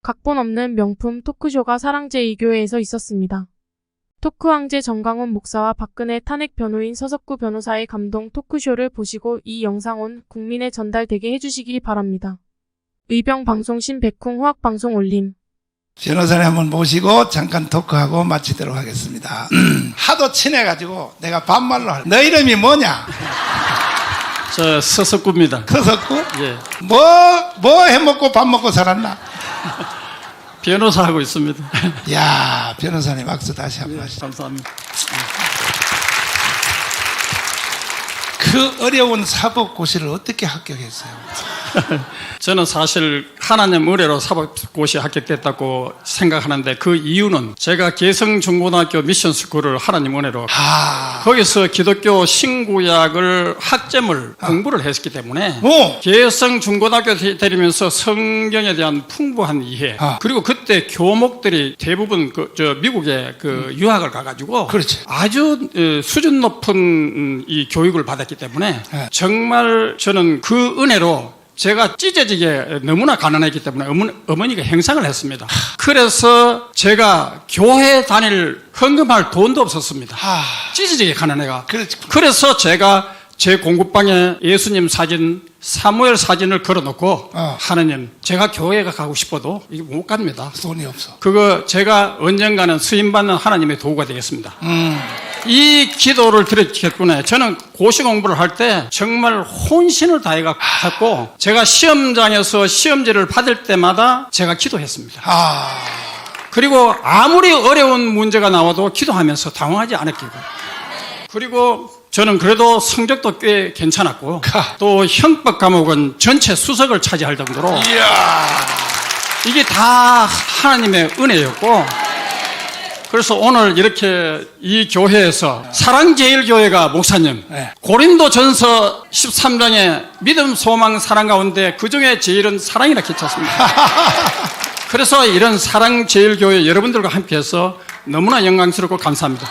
각본 없는 명품 토크쇼가 사랑제2교회에서 있었습니다. 토크 황제 정강훈 목사와 박근혜 탄핵 변호인 서석구 변호사의 감동 토크쇼를 보시고 이 영상 온 국민에 전달되게 해주시기 바랍니다. 의병방송 신백쿵 호학방송 올림. 변호사님 한번 모시고 잠깐 토크하고 마치도록 하겠습니다. 하도 친해가지고 내가 반말로 너 이름이 뭐냐? 저 서석구입니다. 서석구? 예. 뭐 해먹고 밥 먹고 살았나? 변호사 하고 있습니다. 야, 변호사님 박수 다시 한번 하시죠. 감사합니다. 그 어려운 사법고시를 어떻게 합격했어요? 저는 사실 하나님 은혜로 사법고시 합격됐다고 생각하는데 그 이유는 제가 개성중고등학교 미션스쿨을 하나님 은혜로 거기서 기독교 신구약을 학점을 공부를 했기 때문에 개성중고등학교 다니면서 성경에 대한 풍부한 이해 그리고 그때 교목들이 대부분 미국에 유학을 가가지고 그렇지. 아주 수준 높은 이 교육을 받았기 때문에 정말 저는 그 은혜로 제가 찢어지게 너무나 가난했기 때문에 어머니가 행상을 했습니다. 그래서 제가 교회 다닐 헌금할 돈도 없었습니다. 찢어지게 가난해가. 그래서 제가 제 공부방에 예수님 사진, 사무엘 사진을 걸어놓고 하느님, 제가 교회가 가고 싶어도 이게 못 갑니다. 돈이 없어. 그거 제가 언젠가는 수임받는 하나님의 도구가 되겠습니다. 이 기도를 드렸겠구나. 저는 고시 공부를 할 때 정말 혼신을 다해갖고 제가 시험장에서 시험지를 받을 때마다 제가 기도했습니다. 그리고 아무리 어려운 문제가 나와도 기도하면서 당황하지 않았기고. 그리고 저는 그래도 성적도 꽤 괜찮았고 또 형법 과목은 전체 수석을 차지할 정도로 이게 다 하나님의 은혜였고 그래서 오늘 이렇게 이 교회에서 사랑제일교회가 목사님 고린도전서 13장에 믿음, 소망, 사랑 가운데 그중에 제일은 사랑이라 기쳤습니다. 그래서 이런 사랑제일교회 여러분들과 함께해서 너무나 영광스럽고 감사합니다.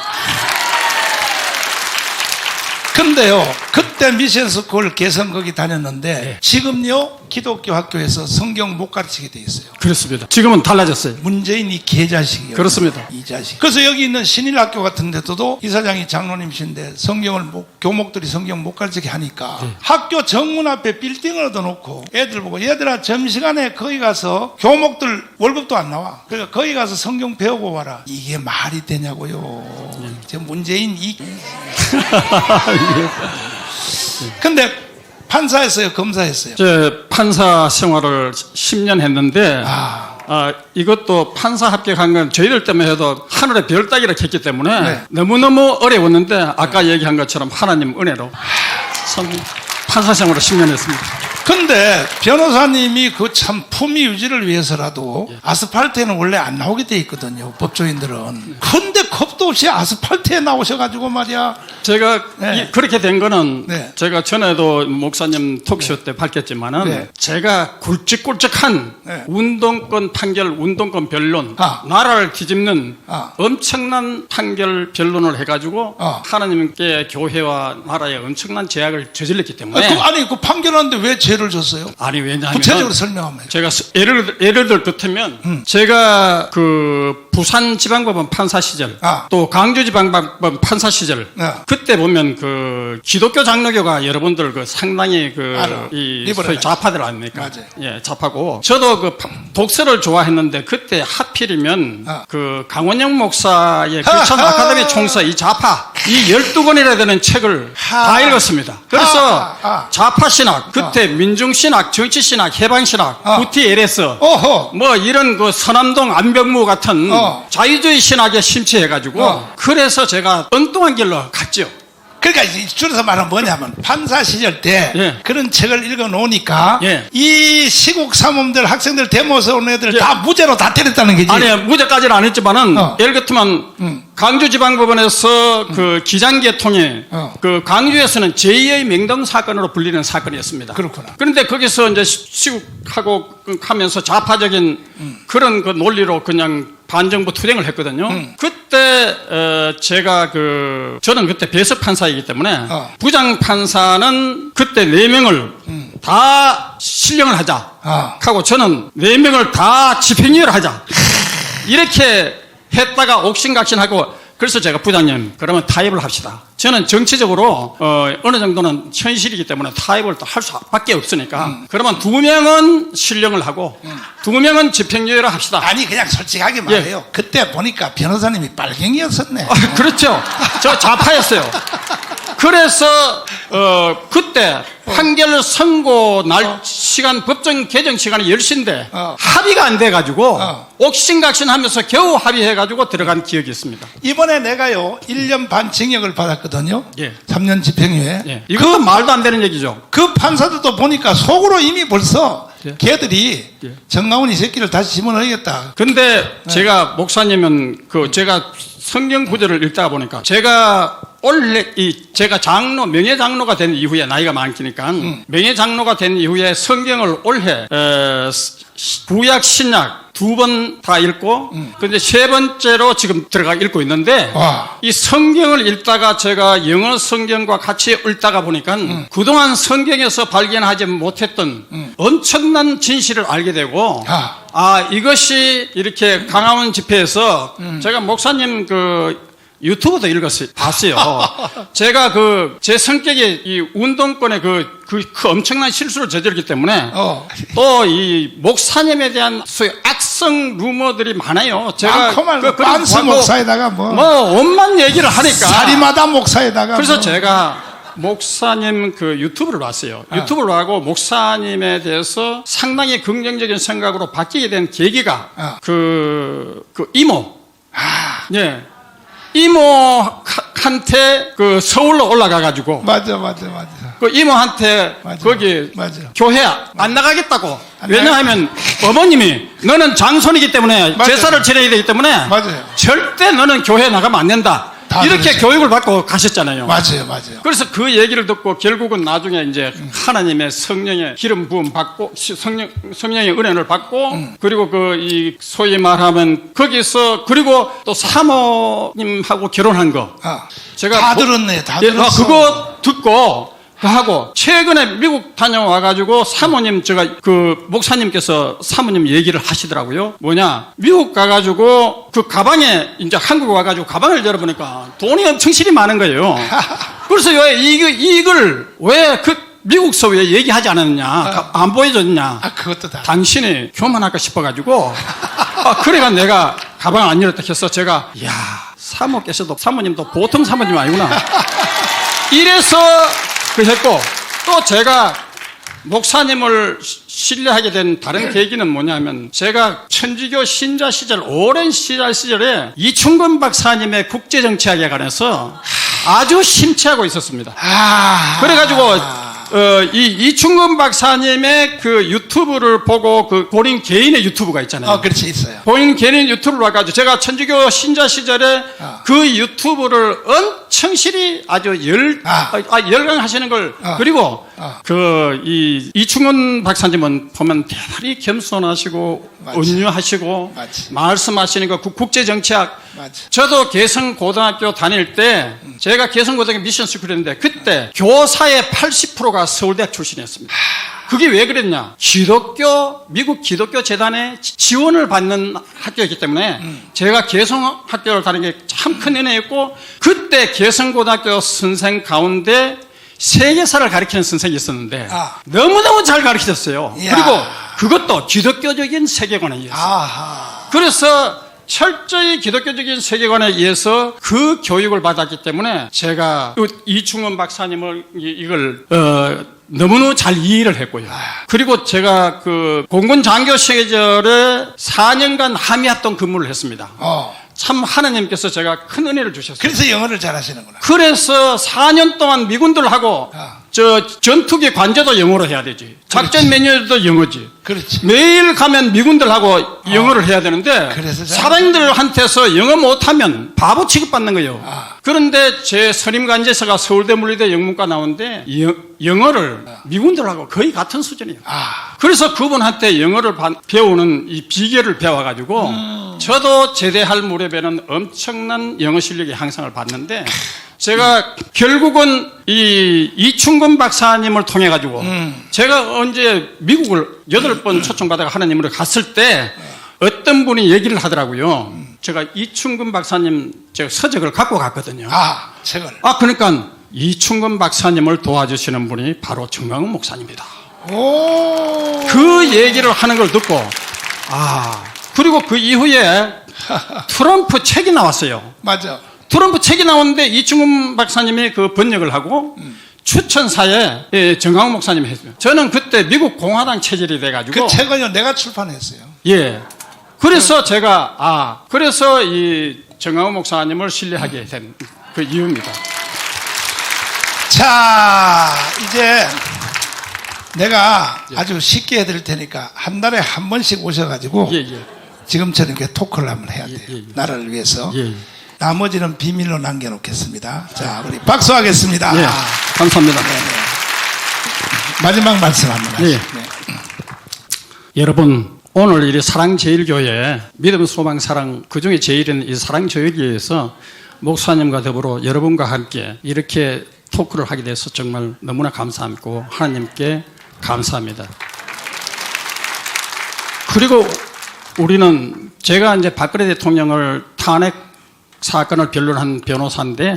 근데요, 그때 미션스쿨 개성 거기 다녔는데 지금요 기독교 학교에서 성경 못 가르치게 돼 있어요. 그렇습니다. 지금은 달라졌어요. 문재인 이 개자식이요. 그렇습니다. 이 자식. 그래서 여기 있는 신일학교 같은 데도 이사장이 장로님이신데 교목들이 성경 못 가르치게 하니까 학교 정문 앞에 빌딩을 얻어놓고 애들 보고 얘들아 점심시간에 거기 가서 교목들 월급도 안 나와. 그러니까 거기 가서 성경 배우고 와라. 이게 말이 되냐고요. 저 문재인 이 근데 판사했어요, 검사했어요? 제 판사 생활을 10년 했는데 이것도 판사 합격한 건 저희들 때문에 해도 하늘의 별 따기를 했기 때문에 너무너무 어려웠는데 아까 얘기한 것처럼 하나님 은혜로 판사 생활을 10년 했습니다. 근데 변호사님이 그 참 품위 유지를 위해서라도 아스팔트에는 원래 안 나오게 돼 있거든요, 법조인들은. 근데 겁도 없이 아스팔트에 나오셔가지고 말이야. 제가 그렇게 된 거는 제가 전에도 목사님 톡쇼 때 밝혔지만은 제가 굵직굵직한 운동권 판결, 운동권 변론, 나라를 뒤집는 엄청난 판결 변론을 해가지고 하나님께 교회와 나라에 엄청난 제약을 저질렀기 때문에 그 판결하는데 왜 죄를 졌어요? 아니 왜냐하면 구체적으로 설명하면 제가 예를 들면 제가 그 부산지방법원 판사 시절 또 강주지방법원 판사 시절 그때 보면 그 기독교 장로교가 여러분들 그 상당히 이 소위 좌파들 아닙니까? 예, 좌파고 저도 그 독서를 좋아했는데 그때 하필이면 그 강원영 목사의 크리스천 아카데미 총서 이 좌파 이 12권이나 되는 책을 다 읽었습니다. 그래서 좌파 신학 그때 민중신학, 정치신학, 해방신학, 구티 LS 뭐 이런 그 서남동 안병무 같은 자유주의 신학에 심취해가지고 그래서 제가 엉뚱한 길로 갔죠. 그러니까 줄여서 말하면 뭐냐면 판사 시절 때 그런 책을 읽어놓으니까 이 시국 사범들 학생들 데모에서 온 애들 다 무죄로 다 때렸다는 거지. 아니 무죄까지는 안 했지만은 예를 들면 강주지방법원에서 그 기장계통에 그 강주에서는 제2의 명동 사건으로 불리는 사건이었습니다. 그렇구나. 그런데 거기서 이제 시국하고 하면서 좌파적인 그런 그 논리로 그냥 반정부 투쟁을 했거든요. 그때 제가 저는 그때 배석 판사이기 때문에 부장 판사는 그때 4명을 다 실령을 하자 하고 저는 4명을 다 집행유예를 하자 이렇게 했다가 옥신각신하고 그래서 제가 부장님 그러면 타협을 합시다. 저는 정치적으로 어느 정도는 현실이기 때문에 타협을 또 할 수밖에 없으니까 그러면 2명은 실령을 하고 2명은 집행유예를 합시다. 아니 그냥 솔직하게 말해요. 그때 보니까 변호사님이 빨갱이였었네. 그렇죠. 저 좌파였어요. 그래서 그때 판결 선고 날 시간 법정 개정 시간이 10시인데 합의가 안 돼가지고 옥신각신하면서 겨우 합의해가지고 들어간 기억이 있습니다. 이번에 내가요 1년 반 징역을 받았거든요. 예. 3년 집행유예. 예. 이것도 말도 안 되는 얘기죠. 그 판사들도 보니까 속으로 이미 벌써 예. 걔들이 예. 정강훈 이 새끼를 다시 집어넣겠다. 근데 제가 목사님은 제가 성경 구절을 읽다가 보니까 제가 제가 명예장로가 된 이후에 나이가 많으니까 명예장로가 된 이후에 성경을 올해 구약 신약 2번 다 읽고 근데 3번째로 지금 들어가 읽고 있는데 이 성경을 읽다가 제가 영어 성경과 같이 읽다가 보니까 그동안 성경에서 발견하지 못했던 엄청난 진실을 알게 되고 이것이 이렇게 강화문 집회에서 제가 목사님 유튜브도 봤어요. 제가 제 성격이 이 운동권의 그 엄청난 실수를 저지르기 때문에 또 이 목사님에 대한 소위 악성 루머들이 많아요. 제가 많고 빤스 목사에다가 온만 얘기를 하니까 사리마다 목사에다가 그래서 제가 목사님 유튜브를 봤어요. 유튜브를 하고 목사님에 대해서 상당히 긍정적인 생각으로 바뀌게 된 계기가 이모. 예. 이모한테 서울로 올라가가지고. 맞아. 이모한테 거기 맞아. 교회 안 나가겠다고. 왜냐하면 어머님이 너는 장손이기 때문에 맞아요. 제사를 지내야 되기 때문에 맞아요. 절대 너는 교회 나가면 안 된다. 이렇게 그러죠. 교육을 받고 가셨잖아요. 맞아요. 그래서 그 얘기를 듣고 결국은 나중에 이제 하나님의 성령의 기름 부음 받고 성령의 은혜를 받고 그리고 이 소위 말하면 거기서 그리고 또 사모님하고 결혼한 거 제가 다 들었네. 다 예, 들었어. 그거 듣고 하고 최근에 미국 다녀와가지고 사모님 목사님께서 사모님 얘기를 하시더라고요. 미국 가가지고 가방에 이제 한국 와가지고 가방을 열어보니까 돈이 엄청 실이 많은 거예요. 그래서 왜 이걸 왜 미국서 왜 얘기하지 않았느냐, 안 보여줬냐. 그것도 다. 당신이 교만할까 싶어가지고 그래가 내가 가방을 안 열었다 해서 제가 사모께서도 사모님도 보통 사모님 아니구나. 이래서 했고 또 제가 목사님을 신뢰하게 된 다른 계기는 뭐냐면 제가 천주교 신자 시절 오랜 시절에 이충근 박사님의 국제정치학에 관해서 아주 심취하고 있었습니다. 그래가지고 이충근 박사님의 유튜브를 보고 본인 개인의 유튜브가 있잖아요. 그렇지 있어요. 본인 개인 유튜브를 와가지고 제가 천주교 신자 시절에 유튜브를 엄청실히 아주 열광하시는 걸 그리고 이충근 박사님은 보면 대단히 겸손하시고 온유하시고 말씀하시는 거 국제정치학 저도 개성고등학교 다닐 때 제가 개성고등학교 미션스쿨이었는데 그때 교사의 80%가 서울대학 출신이었습니다. 그게 왜 그랬냐? 미국 기독교 재단의 지원을 받는 학교이기 때문에 제가 개성학교를 다니는 게 참 큰 은혜였고 그때 개성고등학교 선생 가운데 세계사를 가르치는 선생이 있었는데 너무너무 잘 가르치셨어요. 그리고 그것도 기독교적인 세계관에 의해서. 그래서 철저히 기독교적인 세계관에 의해서 그 교육을 받았기 때문에 제가 이충원 박사님을 이걸 너무너무 잘 이해를 했고요. 그리고 제가 공군 장교 시절에 4년간 함의합동 근무를 했습니다. 참 하나님께서 제가 큰 은혜를 주셨어요. 그래서 영어를 잘하시는구나. 그래서 4년 동안 미군들하고 전투기 관제도 영어로 해야 되지. 작전 매뉴얼도 영어지. 그렇지. 매일 가면 미군들하고 영어를 해야 되는데 사병들한테서 영어 못하면 바보 취급받는 거예요. 그런데 제 선임 관제사가 서울대 물리대 영문과 나오는데 영어를 미군들하고 거의 같은 수준이에요. 그래서 그분한테 영어를 배우는 이 비결을 배워가지고 저도 제대할 무렵에는 엄청난 영어 실력의 향상을 봤는데 제가 결국은 이 이충근 박사님을 통해 가지고 제가 언제 미국을 8번 초청받아가 하나님으로 갔을 때 어떤 분이 얘기를 하더라고요. 제가 이충근 박사님 제가 서적을 갖고 갔거든요. 책을. 그러니까 이충근 박사님을 도와주시는 분이 바로 정강훈 목사님이다. 오. 그 얘기를 하는 걸 듣고 그리고 그 이후에 트럼프 책이 나왔어요. 맞아. 트럼프 책이 나오는데 이충근 박사님이 그 번역을 하고 추천사에 정강훈 목사님이 했어요. 저는 그때 미국 공화당 체질이 돼가지고 그 책은요 내가 출판했어요. 예. 그래서 제가 그래서 이 정강훈 목사님을 신뢰하게 된 그 이유입니다. 자, 이제 내가 아주 쉽게 해드릴 테니까 한 달에 한 번씩 오셔가지고 지금처럼 이렇게 토크를 한번 해야 돼요. 나라를 위해서. 나머지는 비밀로 남겨놓겠습니다. 자, 우리 박수하겠습니다. 감사합니다. 마지막 말씀 한번 하시죠. 여러분, 오늘 이 사랑제일교회 믿음, 소망, 사랑 그중에 제일인 이 사랑제일교회에서 목사님과 더불어 여러분과 함께 이렇게 토크를 하게 돼서 정말 너무나 감사하고 하나님께 감사합니다. 그리고 우리는 제가 이제 박근혜 대통령을 탄핵 사건을 변론한 변호사인데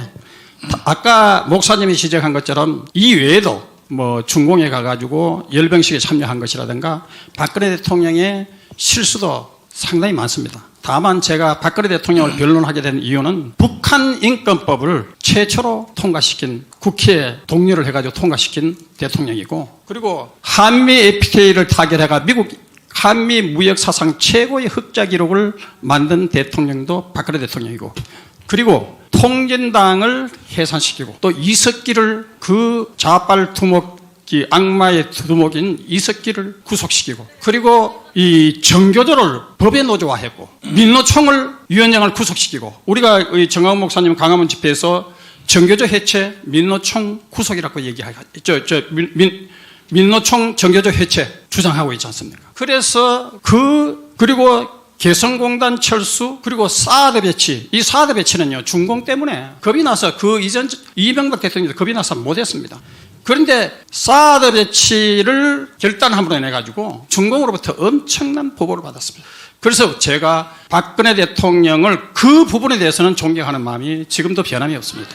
아까 목사님이 지적한 것처럼 이 외에도 뭐 중공에 가가지고 열병식에 참여한 것이라든가 박근혜 대통령의 실수도 상당히 많습니다. 다만 제가 박근혜 대통령을 변론하게 된 이유는 북한 인권법을 최초로 통과시킨 국회에 동료를 해가지고 통과시킨 대통령이고 그리고 한미 FTA를 타결해가 미국 한미 무역 사상 최고의 흑자 기록을 만든 대통령도 박근혜 대통령이고 그리고 통진당을 해산시키고 또 이석기를 그 좌빨 두목이 악마의 두목인 이석기를 구속시키고 그리고 이 정교조를 법에 노조화했고 민노총을 위원장을 구속시키고 우리가 정강훈 목사님 강화문 집회에서 정교조 해체 민노총 구속이라고 얘기하고 민노총 정교조 해체 주장하고 있지 않습니까? 그래서 그리고 개성공단 철수 그리고 사드 배치 이 사드 배치는요 중공 때문에 겁이 나서 그 이전 이명박 대통령도 겁이 나서 못했습니다. 그런데 사드 배치를 결단함으로 인해 가지고 중공으로부터 엄청난 보고를 받았습니다. 그래서 제가 박근혜 대통령을 그 부분에 대해서는 존경하는 마음이 지금도 변함이 없습니다.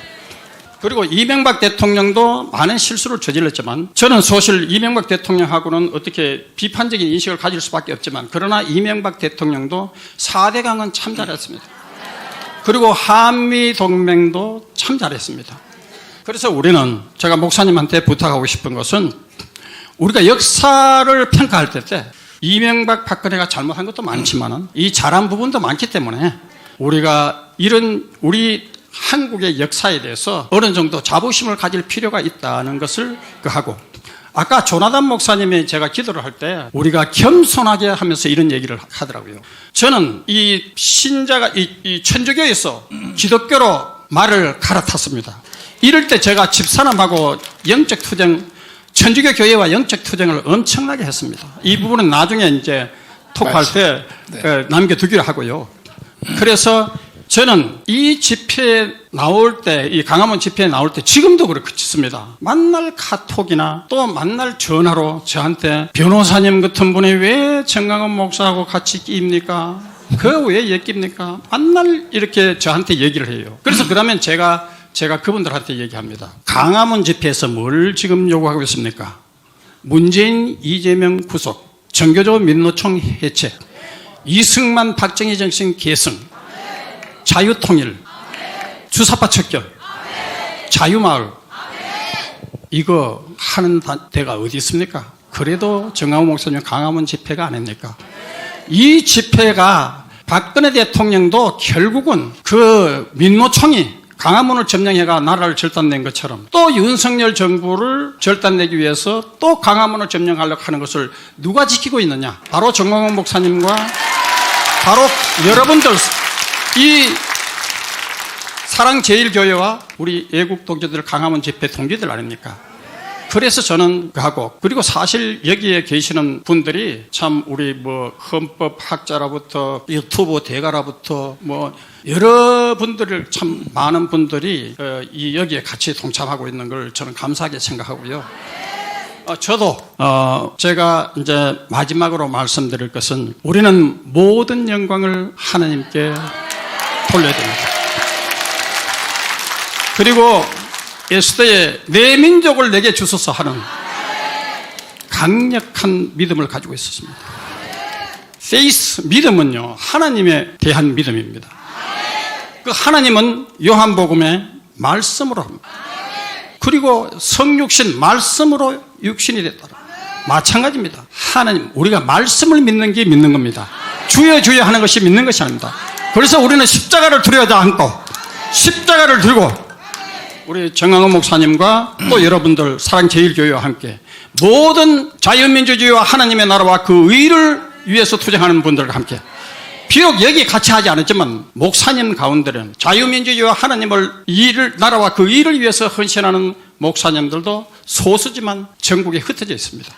그리고 이명박 대통령도 많은 실수를 저질렀지만 저는 사실 이명박 대통령하고는 어떻게 비판적인 인식을 가질 수밖에 없지만 그러나 이명박 대통령도 4대강은 참 잘했습니다. 그리고 한미동맹도 참 잘했습니다. 그래서 우리는 제가 목사님한테 부탁하고 싶은 것은 우리가 역사를 평가할 때 이명박 박근혜가 잘못한 것도 많지만 이 잘한 부분도 많기 때문에 우리가 우리 한국의 역사에 대해서 어느 정도 자부심을 가질 필요가 있다는 것을 하고 아까 조나단 목사님이 제가 기도를 할 때 우리가 겸손하게 하면서 이런 얘기를 하더라고요. 저는 이 신자가 이 천주교에서 기독교로 말을 갈아탔습니다. 이럴 때 제가 집사람하고 영적 투쟁 천주교 교회와 영적 투쟁을 엄청나게 했습니다. 이 부분은 나중에 이제 톡할 때 남겨두기로 하고요. 그래서 저는 이 집회에 나올 때, 이 강화문 집회에 나올 때 지금도 그렇습니다. 만날 카톡이나 또 만날 전화로 저한테 변호사님 같은 분이 왜 정강훈 목사하고 같이 끼입니까? 그 왜 얘기입니까? 만날 이렇게 저한테 얘기를 해요. 그래서 그러면 제가 그분들한테 얘기합니다. 강화문 집회에서 뭘 지금 요구하고 있습니까? 문재인, 이재명 구속, 정교조 민노총 해체, 이승만, 박정희 정신 계승, 자유통일, 주사파 척결, 자유마을, 이거 하는 데가 어디 있습니까? 그래도 정강훈 목사님 강화문 집회가 아닙니까? 이 집회가 박근혜 대통령도 결국은 그 민노총이 강화문을 점령해가 나라를 절단낸 것처럼 또 윤석열 정부를 절단내기 위해서 또 강화문을 점령하려고 하는 것을 누가 지키고 있느냐? 바로 정강훈 목사님과 바로 여러분들 이 사랑제일교회와 우리 애국 동지들 강화문 집회 동지들 아닙니까? 그래서 저는 하고, 그리고 사실 여기에 계시는 분들이 참 우리 뭐 헌법학자라부터 유튜브 대가라부터 뭐 여러 분들을 참 많은 분들이 이 여기에 같이 동참하고 있는 걸 저는 감사하게 생각하고요. 저도 제가 이제 마지막으로 말씀드릴 것은 우리는 모든 영광을 하나님께 돌려야 됩니다. 그리고 에스더의 내 민족을 내게 주소서 하는 강력한 믿음을 가지고 있었습니다. 페이스, 믿음은요, 하나님에 대한 믿음입니다. 그 하나님은 요한복음에 말씀으로 합니다. 그리고 성육신, 말씀으로 육신이 됐다. 마찬가지입니다. 하나님, 우리가 말씀을 믿는 게 믿는 겁니다. 주여 주여 하는 것이 믿는 것이 아닙니다. 그래서 우리는 십자가를 두려워하지 않고 십자가를 들고 우리 정강훈 목사님과 또 여러분들 사랑제일교회와 함께 모든 자유민주주의와 하나님의 나라와 그 의를 위해서 투쟁하는 분들과 함께, 비록 여기 같이 하지 않았지만 목사님 가운데는 자유민주주의와 하나님을 나라와 그 의를 위해서 헌신하는 목사님들도 소수지만 전국에 흩어져 있습니다.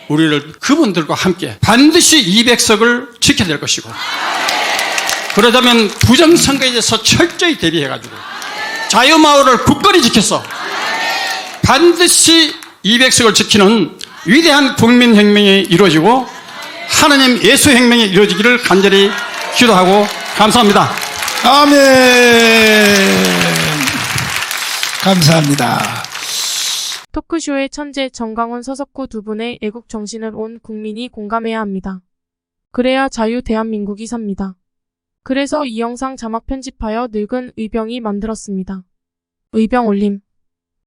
우리를 그분들과 함께 반드시 200석을 지켜야 될 것이고, 그러자면 부정선거에 대해서 철저히 대비해가지고 자유마을을 굳건히 지켜서 반드시 200석을 지키는 위대한 국민혁명이 이루어지고 하나님 예수혁명이 이루어지기를 간절히 기도하고 감사합니다. 아멘. 감사합니다. 토크쇼의 천재 정강훈 서석구 두 분의 애국 정신을 온 국민이 공감해야 합니다. 그래야 자유 대한민국이 삽니다. 그래서 이 영상 자막 편집하여 늙은 의병이 만들었습니다. 의병 올림.